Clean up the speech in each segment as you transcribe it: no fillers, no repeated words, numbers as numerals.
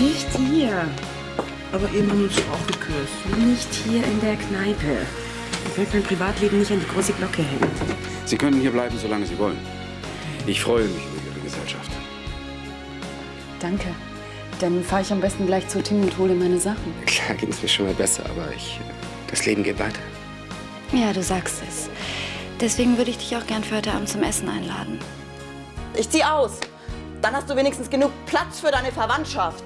Nicht hier. Aber eben haben wir uns auch geküsst. Nicht hier in der Kneipe. Ich will mein Privatleben nicht an die große Glocke hängen. Sie können hier bleiben, solange Sie wollen. Ich freue mich über Ihre Gesellschaft. Danke. Dann fahre ich am besten gleich zu Tim und hole meine Sachen. Klar ging es mir schon mal besser, aber das Leben geht weiter. Ja, du sagst es. Deswegen würde ich dich auch gern für heute Abend zum Essen einladen. Ich zieh aus. Dann hast du wenigstens genug Platz für deine Verwandtschaft.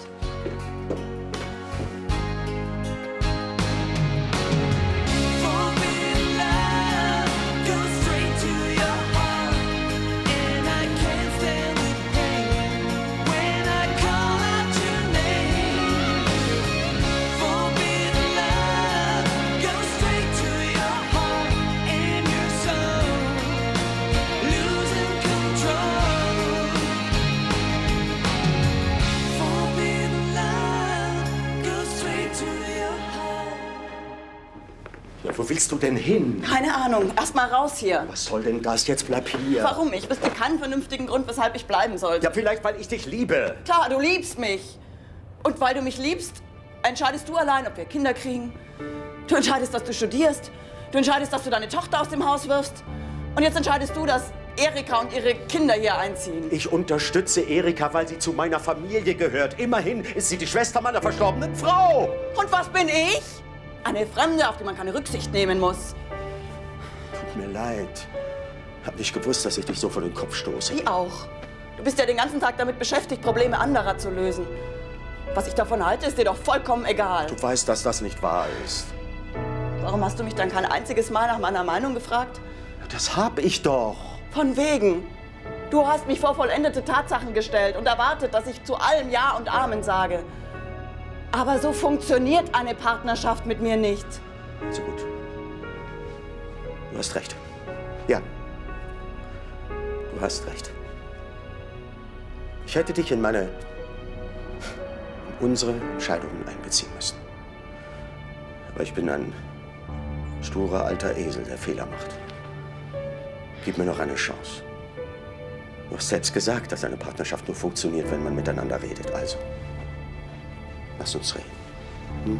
Wo willst du denn hin? Keine Ahnung. Erst mal raus hier. Was soll denn das? Jetzt bleib hier. Warum? Ich wüsste keinen vernünftigen Grund, weshalb ich bleiben sollte. Ja, vielleicht, weil ich dich liebe. Klar, du liebst mich. Und weil du mich liebst, entscheidest du allein, ob wir Kinder kriegen. Du entscheidest, dass du studierst. Du entscheidest, dass du deine Tochter aus dem Haus wirfst. Und jetzt entscheidest du, dass Erika und ihre Kinder hier einziehen. Ich unterstütze Erika, weil sie zu meiner Familie gehört. Immerhin ist sie die Schwester meiner verstorbenen Frau. Und was bin ich? Eine Fremde, auf die man keine Rücksicht nehmen muss. Tut mir leid. Hab nicht gewusst, dass ich dich so vor den Kopf stoße. Wie auch. Du bist ja den ganzen Tag damit beschäftigt, Probleme anderer zu lösen. Was ich davon halte, ist dir doch vollkommen egal. Du weißt, dass das nicht wahr ist. Warum hast du mich dann kein einziges Mal nach meiner Meinung gefragt? Das hab ich doch. Von wegen. Du hast mich vor vollendete Tatsachen gestellt und erwartet, dass ich zu allem Ja und Amen sage. Aber so funktioniert eine Partnerschaft mit mir nicht. So gut. Du hast recht. Ja. Du hast recht. Ich hätte dich in unsere Entscheidungen einbeziehen müssen. Aber ich bin ein sturer alter Esel, der Fehler macht. Gib mir noch eine Chance. Du hast selbst gesagt, dass eine Partnerschaft nur funktioniert, wenn man miteinander redet. Also, lass uns reden. Hm?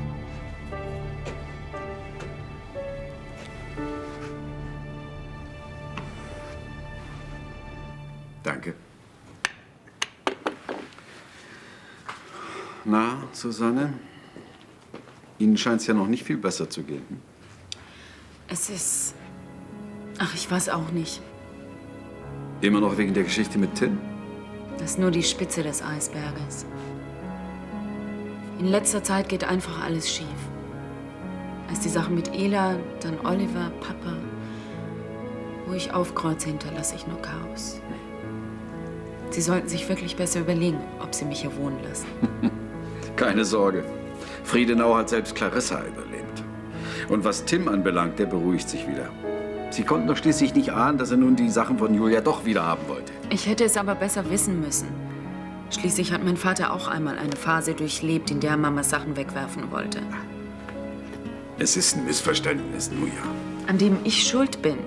Danke. Na, Susanne? Ihnen scheint es ja noch nicht viel besser zu gehen. Hm? Es ist... Ach, ich weiß auch nicht. Immer noch wegen der Geschichte mit Tim? Das ist nur die Spitze des Eisberges. In letzter Zeit geht einfach alles schief. Erst die Sache mit Ela, dann Oliver, Papa. Wo ich aufkreuze, hinterlasse ich nur Chaos. Sie sollten sich wirklich besser überlegen, ob Sie mich hier wohnen lassen. Keine Sorge. Friedenau hat selbst Clarissa überlebt. Und was Tim anbelangt, der beruhigt sich wieder. Sie konnten doch schließlich nicht ahnen, dass er nun die Sachen von Julia doch wieder haben wollte. Ich hätte es aber besser wissen müssen. Schließlich hat mein Vater auch einmal eine Phase durchlebt, in der er Mamas Sachen wegwerfen wollte. Es ist ein Missverständnis, nun ja. An dem ich schuld bin.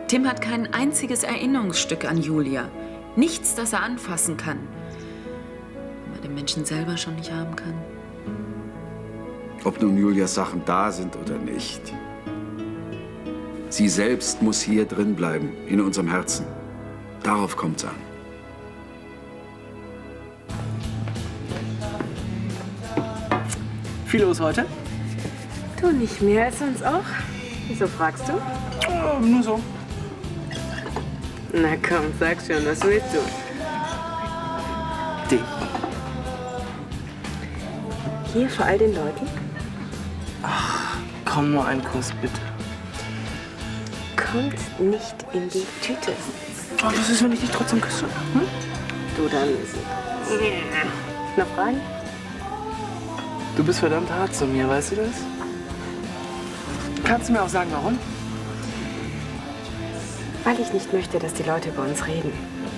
Tim hat kein einziges Erinnerungsstück an Julia. Nichts, das er anfassen kann. Aber den Menschen selber schon nicht haben kann. Ob nun Julias Sachen da sind oder nicht. Sie selbst muss hier drin bleiben, in unserem Herzen. Darauf kommt's an. Viel los heute? Du nicht mehr als sonst auch? Wieso fragst du? Nur so. Na komm, sag schon, was willst du? Die. Hier vor all den Leuten? Komm, nur einen Kuss, bitte. Kommt nicht in die Tüte. Oh, was ist, wenn ich dich trotzdem küsse? Hm? Du dann. Noch Fragen? Du bist verdammt hart zu mir, weißt du das? Kannst du mir auch sagen, warum? Weil ich nicht möchte, dass die Leute über uns reden.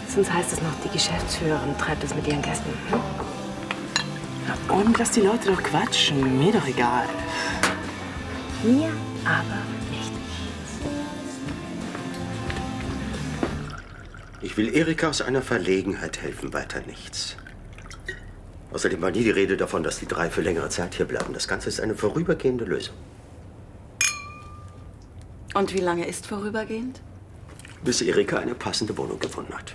Sonst heißt es noch, die Geschäftsführerin treibt es mit ihren Gästen. Hm? Ja, und lass die Leute doch quatschen. Mir doch egal. Mir aber nicht. Ich will Erika aus einer Verlegenheit helfen, weiter nichts. Außerdem war nie die Rede davon, dass die drei für längere Zeit hier bleiben. Das Ganze ist eine vorübergehende Lösung. Und wie lange ist vorübergehend? Bis Erika eine passende Wohnung gefunden hat.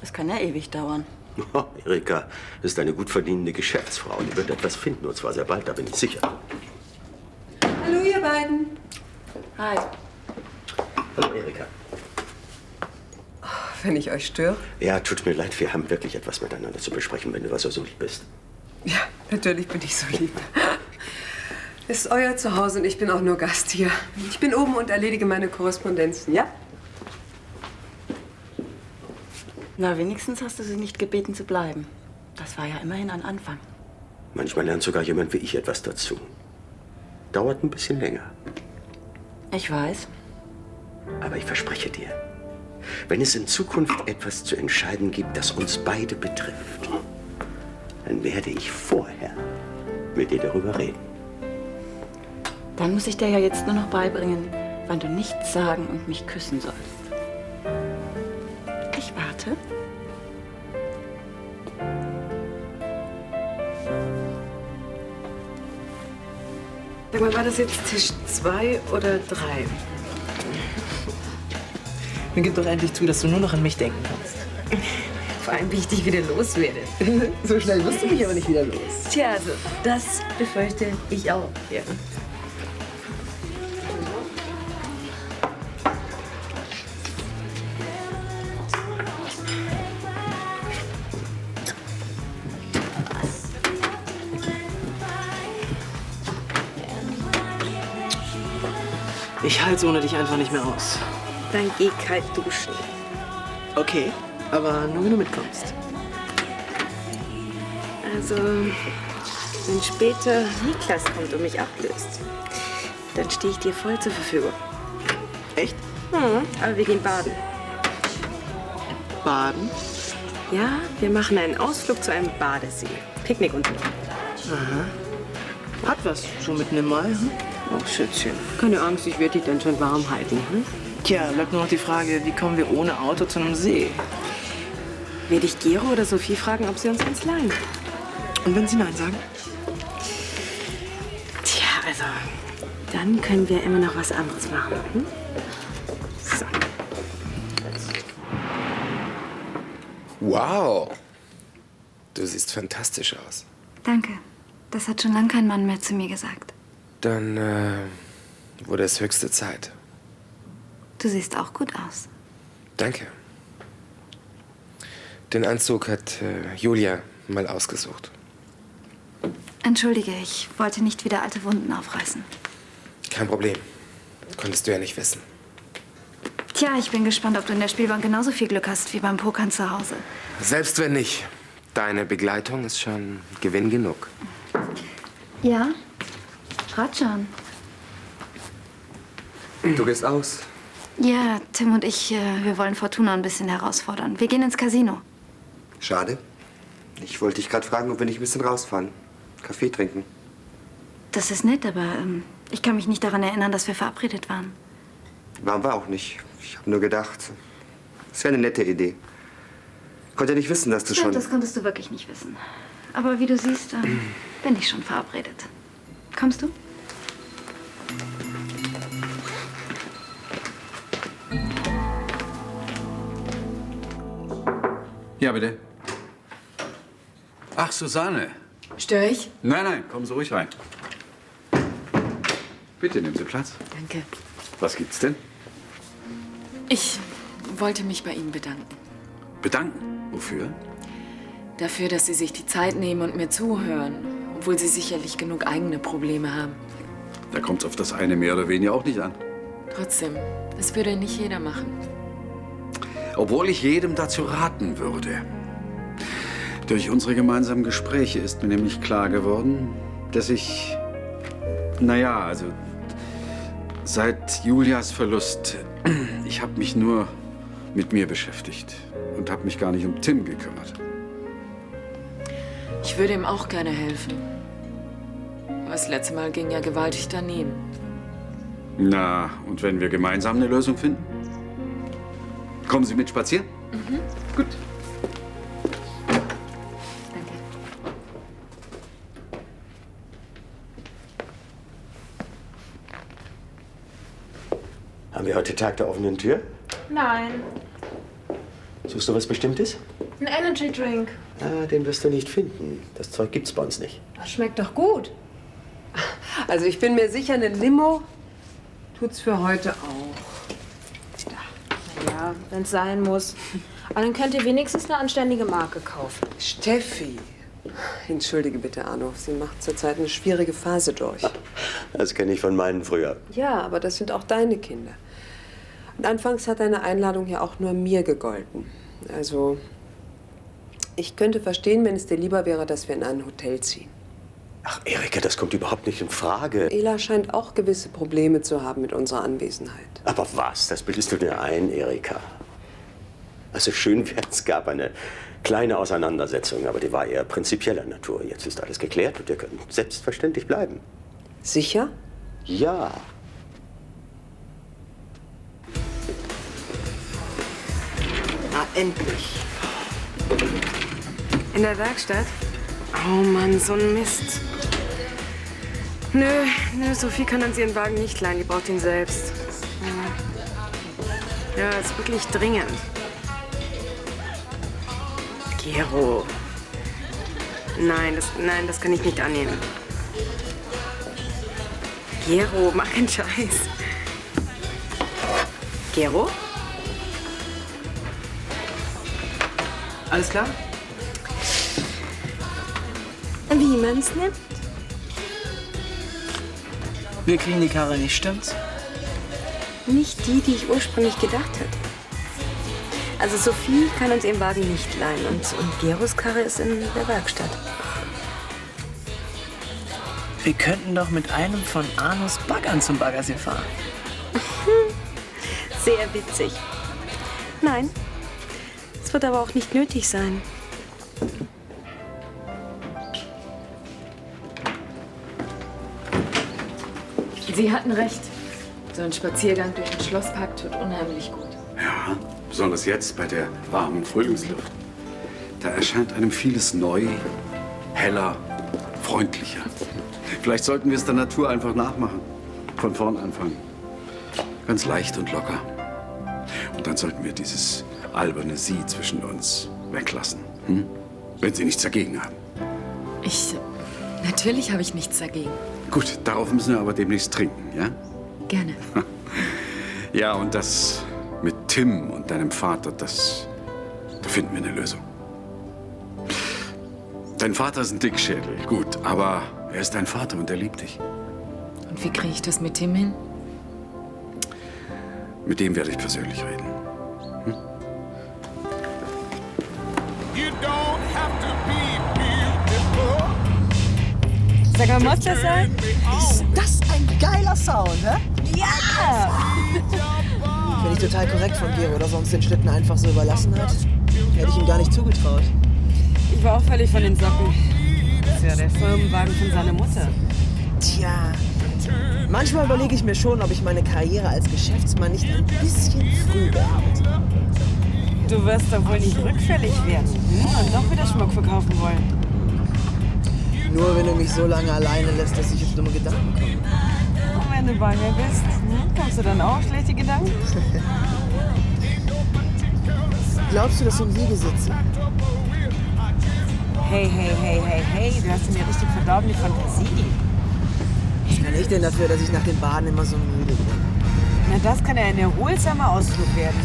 Das kann ja ewig dauern. Oh, Erika ist eine gut verdienende Geschäftsfrau. Die wird etwas finden, und zwar sehr bald, da bin ich sicher. Hallo, ihr beiden. Hi. Hallo, Erika. Wenn ich euch störe? Ja, tut mir leid, wir haben wirklich etwas miteinander zu besprechen, wenn du also so lieb bist. Ja, natürlich bin ich so lieb. Es ist euer Zuhause und ich bin auch nur Gast hier. Ich bin oben und erledige meine Korrespondenzen, ja? Na, wenigstens hast du sie nicht gebeten zu bleiben. Das war ja immerhin ein Anfang. Manchmal lernt sogar jemand wie ich etwas dazu. Dauert ein bisschen länger. Ich weiß. Aber ich verspreche dir, wenn es in Zukunft etwas zu entscheiden gibt, das uns beide betrifft, dann werde ich vorher mit dir darüber reden. Dann muss ich dir ja jetzt nur noch beibringen, wann du nichts sagen und mich küssen sollst. Ich warte. Sag mal, war das jetzt Tisch 2 oder 3? Mir gib doch endlich zu, dass du nur noch an mich denken kannst. Vor allem, wie ich dich wieder loswerde. So schnell wirst du mich aber nicht wieder los. Tja, also, das befürchte ich auch. Ja. Ich halte ohne dich einfach nicht mehr aus. Dann geh kalt duschen. Okay, aber nur wenn du mitkommst. Also, wenn später Niklas kommt und mich ablöst, dann stehe ich dir voll zur Verfügung. Echt? Aber wir gehen baden. Baden? Ja, wir machen einen Ausflug zu einem Badesee. Picknick und Hat was, so mitten im Mai. Hm? Oh, Schätzchen. Keine Angst, ich werde dich dann schon warm halten. Hm? Tja, bleibt nur noch die Frage, wie kommen wir ohne Auto zu einem See? Werde ich Gero oder Sophie fragen, ob sie uns eins leihen? Und wenn sie Nein sagen? Tja, also, dann können wir immer noch was anderes machen. Hm? So. Wow. Du siehst fantastisch aus. Danke. Das hat schon lange kein Mann mehr zu mir gesagt. Dann wurde es höchste Zeit. Du siehst auch gut aus. Danke. Den Anzug hat Julia mal ausgesucht. Entschuldige, ich wollte nicht wieder alte Wunden aufreißen. Kein Problem. Konntest du ja nicht wissen. Tja, ich bin gespannt, ob du in der Spielbank genauso viel Glück hast wie beim Pokern zu Hause. Selbst wenn nicht. Deine Begleitung ist schon Gewinn genug. Ja? Rajan. Du gehst aus. Ja, Tim und ich, wir wollen Fortuna ein bisschen herausfordern. Wir gehen ins Casino. Schade. Ich wollte dich gerade fragen, ob wir nicht ein bisschen rausfahren. Kaffee trinken. Das ist nett, aber ich kann mich nicht daran erinnern, dass wir verabredet waren. Waren wir auch nicht. Ich habe nur gedacht, es wäre eine nette Idee. Ich konnte ja nicht wissen, dass du Ja, schon... das konntest du wirklich nicht wissen. Aber wie du siehst, bin ich schon verabredet. Kommst du? Ja, bitte. Ach, Susanne. Störe ich? Nein, nein, kommen Sie ruhig rein. Bitte, nehmen Sie Platz. Danke. Was gibt's denn? Ich wollte mich bei Ihnen bedanken. Bedanken. Wofür? Dafür, dass Sie sich die Zeit nehmen und mir zuhören. Obwohl Sie sicherlich genug eigene Probleme haben. Da kommt's auf das eine mehr oder weniger auch nicht an. Trotzdem, das würde nicht jeder machen. Obwohl ich jedem dazu raten würde. Durch unsere gemeinsamen Gespräche ist mir nämlich klar geworden, dass ich, naja, also seit Julias Verlust, ich habe mich nur mit mir beschäftigt und habe mich gar nicht um Tim gekümmert. Ich würde ihm auch gerne helfen. Aber das letzte Mal ging ja gewaltig daneben. Na, und wenn wir gemeinsam eine Lösung finden? Kommen Sie mit spazieren? Mhm. Gut. Danke. wir heute Tag der offenen Tür? Nein, Suchst du was Bestimmtes? ein Energy Drink. Ah, den wirst du nicht finden. Das Zeug gibt's bei uns nicht. Das schmeckt doch gut. Also ich bin mir sicher, eine Limo tut's für heute auch. Ja, wenn es sein muss. Aber dann könnt ihr wenigstens eine anständige Marke kaufen. Steffi, entschuldige bitte, Arno. Sie macht zurzeit eine schwierige Phase durch. Das kenne ich von meinen früher. Ja, aber das sind auch deine Kinder. Und anfangs hat deine Einladung ja auch nur mir gegolten. Also, ich könnte verstehen, wenn es dir lieber wäre, dass wir in ein Hotel ziehen. Ach, Erika, das kommt überhaupt nicht in Frage. Ela scheint auch gewisse Probleme zu haben mit unserer Anwesenheit. Aber was? Das bildest du dir ein, Erika. Also schön wär's, gab eine kleine Auseinandersetzung, aber die war eher prinzipieller Natur. Jetzt ist alles geklärt und wir können selbstverständlich bleiben. Sicher? Ja. Na, endlich. In der Werkstatt? Oh Mann, so ein Mist. Nö, Sophie kann uns ihren Wagen nicht leihen, die braucht ihn selbst. Ja, ist wirklich dringend. Gero. Nein, das kann ich nicht annehmen. Gero, mach keinen Scheiß. Gero? Alles klar? Wie man's nimmt? Wir kriegen die Karre nicht, stimmt's? Nicht die ich ursprünglich gedacht hätte. Also Sophie kann uns ihren Wagen nicht leihen und Geros Karre ist in der Werkstatt. Wir könnten doch mit einem von Arnos Baggern zum Baggersee fahren. Sehr witzig. Nein, es wird aber auch nicht nötig sein. Sie hatten recht. So ein Spaziergang durch den Schlosspark tut unheimlich gut. Ja, besonders jetzt bei der warmen Frühlingsluft. Da erscheint einem vieles neu, heller, freundlicher. Vielleicht sollten wir es der Natur einfach nachmachen. Von vorn anfangen. Ganz leicht und locker. Und dann sollten wir dieses alberne Sie zwischen uns weglassen. Hm? Wenn Sie nichts dagegen haben. Natürlich habe ich nichts dagegen. Gut, darauf müssen wir aber demnächst trinken, ja? Gerne. Ja, und das mit Tim und deinem Vater, da finden wir eine Lösung. Dein Vater ist ein Dickschädel, gut, aber er ist dein Vater und er liebt dich. Und wie kriege ich das mit Tim hin? Mit dem werde ich persönlich reden. Hm? Sag mal, muss das sein? Ist das ein geiler Sound, hä? Ja! Bin ich total korrekt von Gero, oder sonst den Schlitten einfach so überlassen hat? Hätte ich ihm gar nicht zugetraut. Ich war auch völlig von den Socken. Das ist ja der Firmenwagen von seiner Mutter. Tja, manchmal überlege ich mir schon, ob ich meine Karriere als Geschäftsmann nicht ein bisschen früh beendet habe. Du wirst doch wohl nicht rückfällig werden und doch wieder Schmuck verkaufen wollen. Nur wenn du mich so lange alleine lässt, dass ich auf dumme Gedanken komme. Und wenn du bei mir bist, kommst du dann auch auf schlechte Gedanken? Glaubst du, dass um Siege sitzen? Hey, du hast mir richtig verdorbene Fantasie. Was kann ich denn dafür, dass ich nach dem Baden immer so müde bin? Na, das kann ja ein erholsamer Ausflug werden.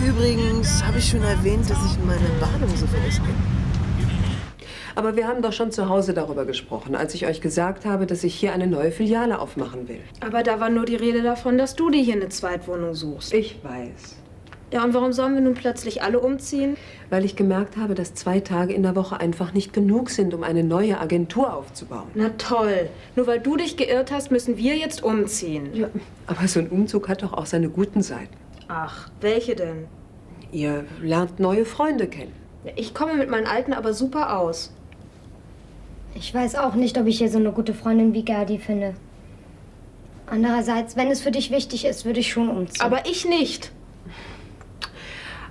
Übrigens habe ich schon erwähnt, dass ich in meine Badung so verrückt bin. Aber wir haben doch schon zu Hause darüber gesprochen, als ich euch gesagt habe, dass ich hier eine neue Filiale aufmachen will. Aber da war nur die Rede davon, dass du dir hier eine Zweitwohnung suchst. Ich weiß. Ja, und warum sollen wir nun plötzlich alle umziehen? Weil ich gemerkt habe, dass 2 Tage in der Woche einfach nicht genug sind, um eine neue Agentur aufzubauen. Na toll. Nur weil du dich geirrt hast, müssen wir jetzt umziehen. Ja, aber so ein Umzug hat doch auch seine guten Seiten. Ach, welche denn? Ihr lernt neue Freunde kennen. Ja, ich komme mit meinen Alten aber super aus. Ich weiß auch nicht, ob ich hier so eine gute Freundin wie Gerdi finde. Andererseits, wenn es für dich wichtig ist, würde ich schon umziehen. Aber ich nicht.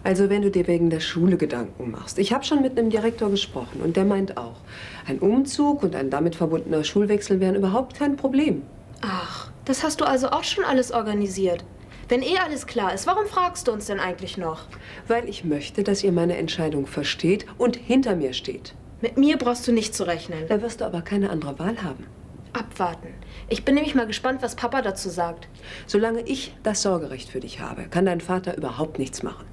Also wenn du dir wegen der Schule Gedanken machst. Ich habe schon mit einem Direktor gesprochen und der meint auch, ein Umzug und ein damit verbundener Schulwechsel wären überhaupt kein Problem. Ach, Das hast du also auch schon alles organisiert? Wenn eh alles klar ist, warum fragst du uns denn eigentlich noch? Weil ich möchte, dass ihr meine Entscheidung versteht und hinter mir steht. Mit mir brauchst du nicht zu rechnen. Da wirst du aber keine andere Wahl haben. Abwarten. Ich bin nämlich mal gespannt, was Papa dazu sagt. Solange ich das Sorgerecht für dich habe, kann dein Vater überhaupt nichts machen.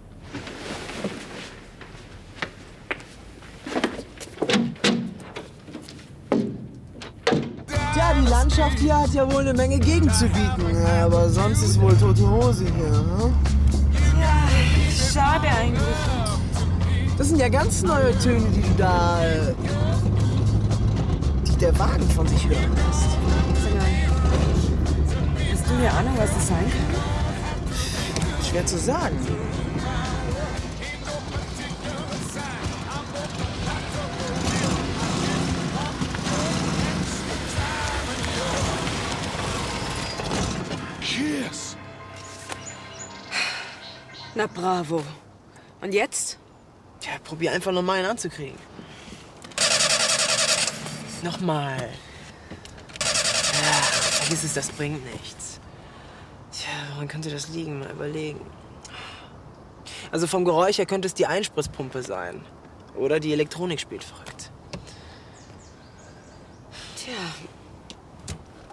Tja, die Landschaft hier hat ja wohl eine Menge Gegend zu bieten. Aber sonst ist wohl tote Hose hier, ne? Ja, schade eigentlich. Das sind ja ganz neue Töne, die du da... die der Wagen von sich hören lässt. Hast du eine Ahnung, was das sein kann? Schwer zu sagen. Cheers! Na bravo. Und jetzt? Tja, probier einfach nochmal einen anzukriegen. Nochmal. Ja, vergiss es, das bringt nichts. Tja, woran könnte das liegen? Mal überlegen. Also vom Geräusch her könnte es die Einspritzpumpe sein. Oder die Elektronik spielt verrückt. Tja.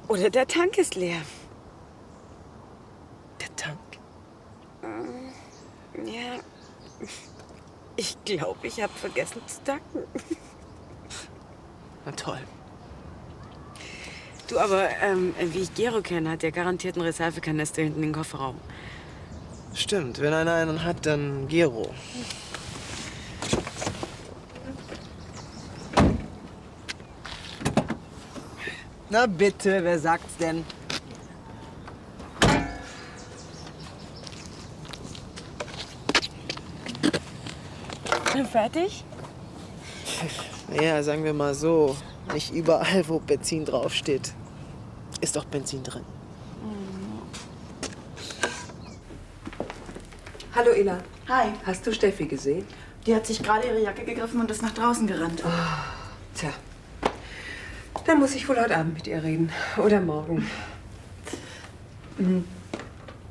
Oder der Tank ist leer. Der Tank? Ja. Ich glaube, ich habe vergessen zu tanken. Na toll. Du, aber wie ich Gero kenne, hat der garantiert einen Reservekanister hinten im Kofferraum. Stimmt, wenn einer einen hat, dann Gero. Na bitte, wer sagt's denn? Fertig? Naja, sagen wir mal so, nicht überall, wo Benzin draufsteht, ist doch Benzin drin. Hallo Ela. Hi. Hast du Steffi gesehen? Die hat sich gerade ihre Jacke gegriffen und ist nach draußen gerannt. Tja, dann muss ich wohl heute Abend mit ihr reden. Oder morgen.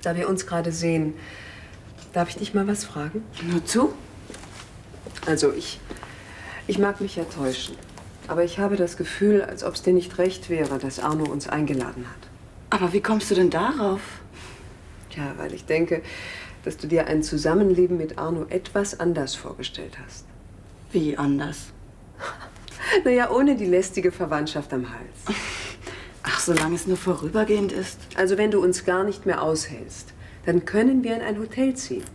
Da wir uns gerade sehen, darf ich dich mal was fragen? Nur zu? Also ich mag mich ja täuschen. Aber ich habe das Gefühl, als ob es dir nicht recht wäre, dass Arno uns eingeladen hat. Aber wie kommst du denn darauf? Ja, weil ich denke, dass du dir ein Zusammenleben mit Arno etwas anders vorgestellt hast. Wie anders? Naja, ohne die lästige Verwandtschaft am Hals. Ach, solange es nur vorübergehend ist. Also wenn du uns gar nicht mehr aushältst, dann können wir in ein Hotel ziehen.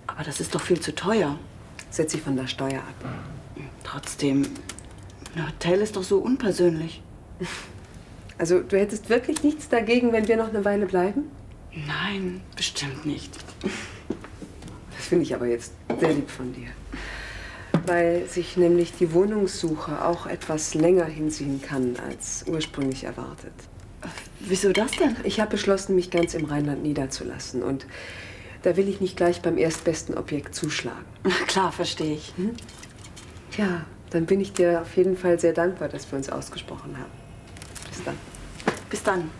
Aber das ist doch viel zu teuer. Setz dich von der Steuer ab. Trotzdem, ein Hotel ist doch so unpersönlich. Also du hättest wirklich nichts dagegen, wenn wir noch eine Weile bleiben? Nein, bestimmt nicht. Das finde ich aber jetzt sehr lieb von dir. Weil sich nämlich die Wohnungssuche auch etwas länger hinziehen kann, als ursprünglich erwartet. Wieso das denn? Ich habe beschlossen, mich ganz im Rheinland niederzulassen. Und da will ich nicht gleich beim erstbesten Objekt zuschlagen. Na klar, verstehe ich. Tja, dann bin ich dir auf jeden Fall sehr dankbar, dass wir uns ausgesprochen haben. Bis dann. Bis dann.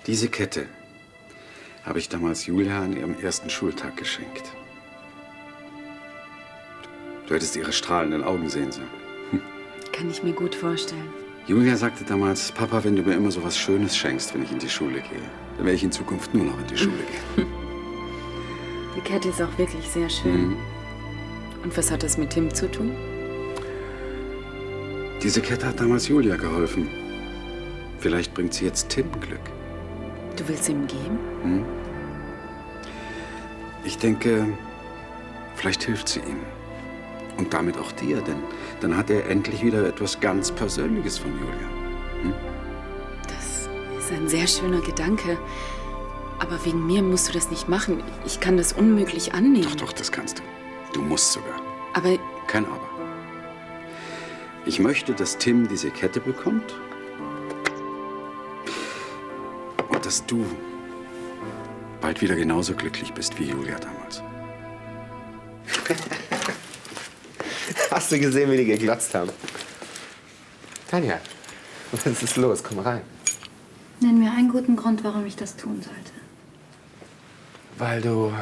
Diese Kette habe ich damals Julia an ihrem ersten Schultag geschenkt. Du hättest ihre strahlenden Augen sehen sollen. Kann ich mir gut vorstellen. Julia sagte damals, Papa, wenn du mir immer so was Schönes schenkst, wenn ich in die Schule gehe, dann werde ich in Zukunft nur noch in die Schule gehen. Die Kette ist auch wirklich sehr schön. Und was hat das mit Tim zu tun? Diese Kette hat damals Julia geholfen. Vielleicht bringt sie jetzt Tim Glück. Du willst ihm geben? Ich denke, vielleicht hilft sie ihm. Und damit auch dir, denn dann hat er endlich wieder etwas ganz Persönliches von Julia. Das ist ein sehr schöner Gedanke. Aber wegen mir musst du das nicht machen. Ich kann das unmöglich annehmen. Doch, doch, das kannst du. Du musst sogar. Aber Kein Aber. Ich möchte, dass Tim diese Kette bekommt. Und dass du bald wieder genauso glücklich bist wie Julia damals. Hast du gesehen, wie die geglotzt haben? Tanja, was ist los? Komm rein. Nenn mir einen guten Grund, warum ich das tun sollte. Weil du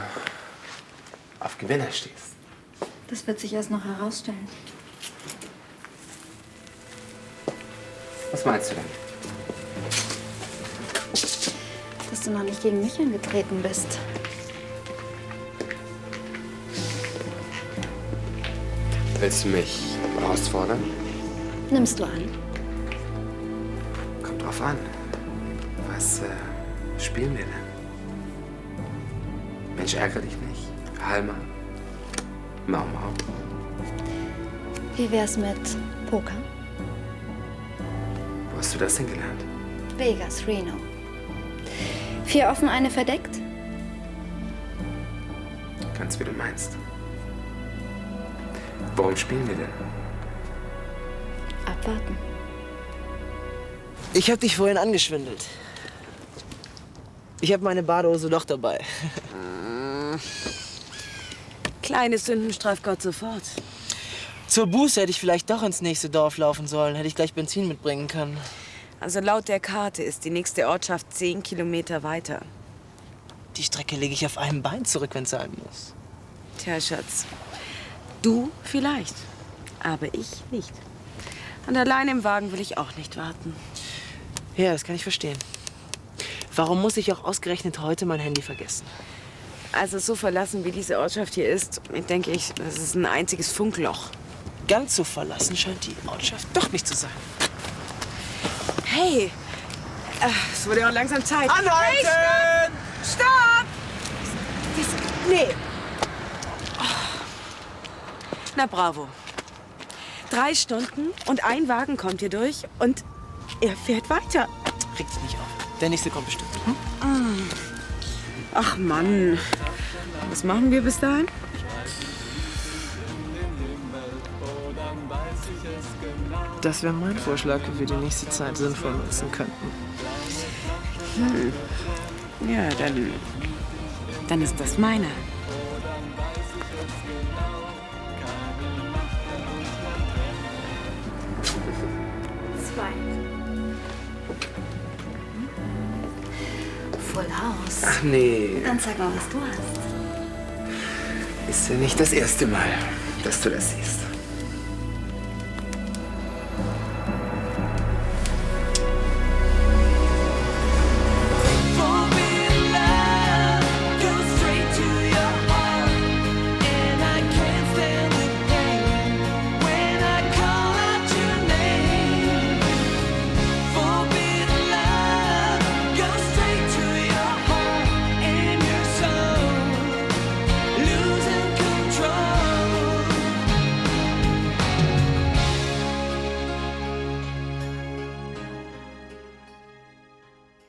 auf Gewinner stehst. Das wird sich erst noch herausstellen. Was meinst du denn? Dass du noch nicht gegen mich angetreten bist. Willst du mich herausfordern? Nimmst du an? Kommt drauf an. Was spielen wir denn? Mensch, ärgere dich nicht. Halma. Mau Mau. Wie wär's mit Poker? Wo hast du das denn gelernt? Vegas, Reno. 4 offen, eine verdeckt? Ganz wie du meinst. Worum spielen wir denn? Abwarten. Ich habe dich vorhin angeschwindelt. Ich habe meine Badehose doch dabei. Kleine Sünden straft Gott sofort. Zur Buße hätte ich vielleicht doch ins nächste Dorf laufen sollen. Hätte ich gleich Benzin mitbringen können. Also laut der Karte ist die nächste Ortschaft 10 Kilometer weiter. Die Strecke lege ich auf einem Bein zurück, wenn es sein muss. Tja, Schatz. Du vielleicht, aber ich nicht. Und allein im Wagen will ich auch nicht warten. Ja, das kann ich verstehen. Warum muss ich auch ausgerechnet heute mein Handy vergessen? Also so verlassen, wie diese Ortschaft hier ist, denke ich, das ist ein einziges Funkloch. Ganz so verlassen scheint die Ortschaft doch nicht zu sein. Hey, es wurde ja auch langsam Zeit. Anhalten! Hey, stopp! Nee. Na bravo. 3 Stunden und ein Wagen kommt hier durch und er fährt weiter. Reg dich nicht auf. Der nächste kommt bestimmt. Ach Mann. Was machen wir bis dahin? Das wäre mein Vorschlag, wie wir die nächste Zeit sinnvoll nutzen könnten. Ja, dann ist das meiner. Full House. Ach nee. Dann sag mal, was du hast. Ist ja nicht das erste Mal, dass du das siehst.